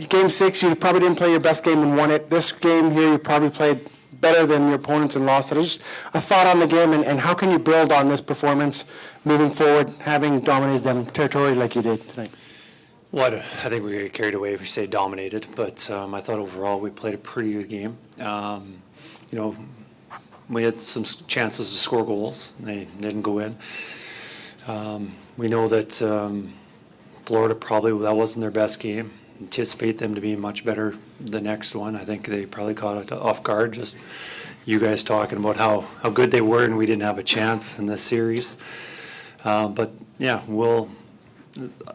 Game 6, you probably didn't play your best game and won it. This game here, you probably played better than your opponents and lost it. Just a thought on the game, and how can you build on this performance moving forward, having dominated them territorially like you did tonight? Well, I think we get carried away if we say dominated, but I thought overall we played a pretty good game. We had some chances to score goals. They didn't go in. We know that Florida probably, that wasn't their best game. Anticipate them to be much better the next one. I think they probably caught it off guard, just you guys talking about how good they were and we didn't have a chance in this series. But yeah,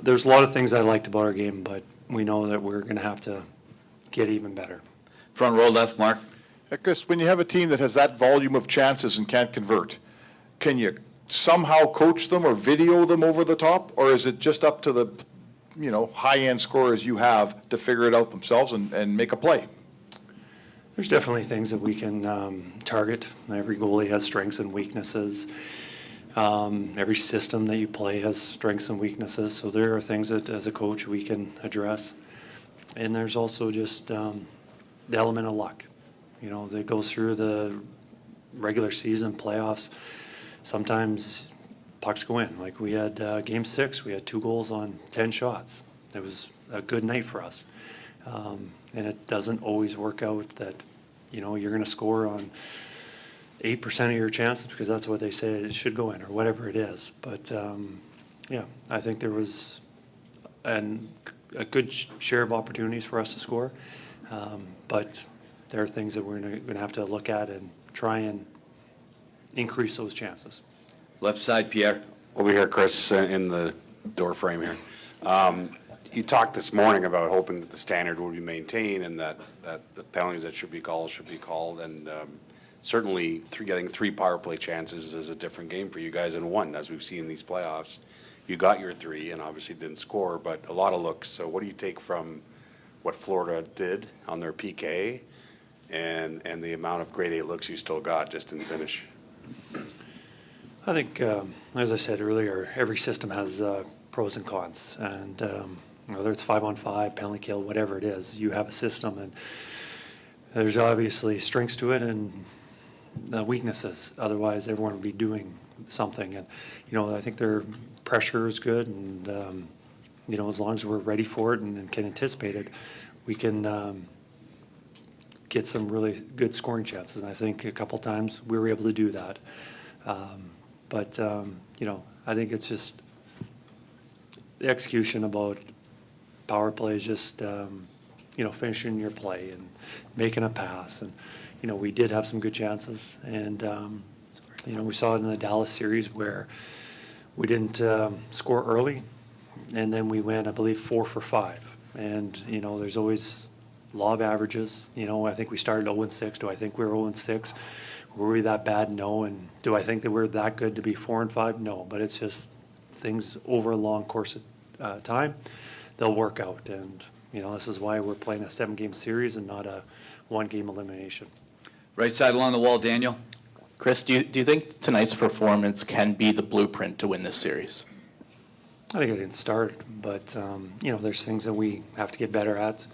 there's a lot of things I liked about our game, but we know that we're going to have to get even better. Front row left, Mark. Kris, when you have a team that has that volume of chances and can't convert, can you somehow coach them or video them over the top, or is it just up to the high-end scorers you have to figure it out themselves and make a play? There's definitely things that we can target. Every goalie has strengths and weaknesses. Every system that you play has strengths and weaknesses. So there are things that, as a coach, we can address. And there's also just the element of luck, that goes through the regular season playoffs. Sometimes pucks go in. Like we had Game 6, we had 2 goals on 10 shots. It was a good night for us. And it doesn't always work out that, you're going to score on 8% of your chances because that's what they say it should go in or whatever it is. But, I think there was a good share of opportunities for us to score. But there are things that we're going to have to look at and try and increase those chances. Left side, Pierre. Over here, Kris, in the door frame here. You talked this morning about hoping that the standard would be maintained and that the penalties that should be called, and certainly getting 3 power play chances is a different game for you guys than 1, as we've seen in these playoffs. You got your 3 and obviously didn't score, but a lot of looks. So what do you take from what Florida did on their PK and the amount of grade A looks you still got just in finish? I think, as I said earlier, every system has pros and cons. And whether it's 5-on-5, penalty kill, whatever it is, you have a system. And there's obviously strengths to it and weaknesses. Otherwise, everyone would be doing something. And, I think their pressure is good. And, as long as we're ready for it and can anticipate it, we can get some really good scoring chances. And I think a couple times we were able to do that. But I think it's just the execution about power play is just, finishing your play and making a pass. And, we did have some good chances. And, we saw it in the Dallas series where we didn't score early. And then we went, I believe, 4 for 5. And, there's always law of averages. I think we started 0-6. Do I think we were 0-6? Were we that bad? No. And do I think that we're that good to be 4-5? No. But it's just things over a long course of time, they'll work out. And, this is why we're playing a 7-game series and not a 1-game elimination. Right side along the wall, Daniel. Kris, do you think tonight's performance can be the blueprint to win this series? I think it didn't start, but, there's things that we have to get better at.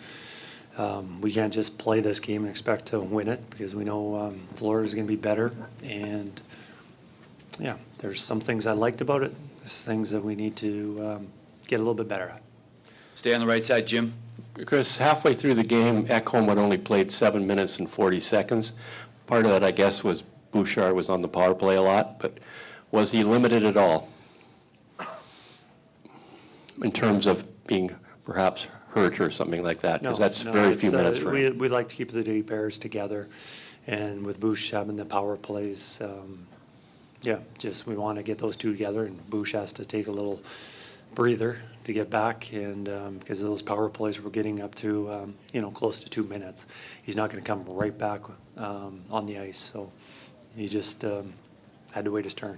We can't just play this game and expect to win it because we know Florida's going to be better. And, there's some things I liked about it. There's things that we need to get a little bit better at. Stay on the right side, Jim. Kris, halfway through the game, Ekholm had only played 7 minutes and 40 seconds. Part of that, I guess, was Bouchard was on the power play a lot, but was he limited at all in terms of being perhaps hurt or something like that? Because that's very few minutes for him. We like to keep the D pairs together, and with Bouch having the power plays, we want to get those 2 together, and Bouch has to take a little breather to get back, and because of those power plays we're getting up to close to 2 minutes, he's not going to come right back on the ice, so he just had to wait his turn.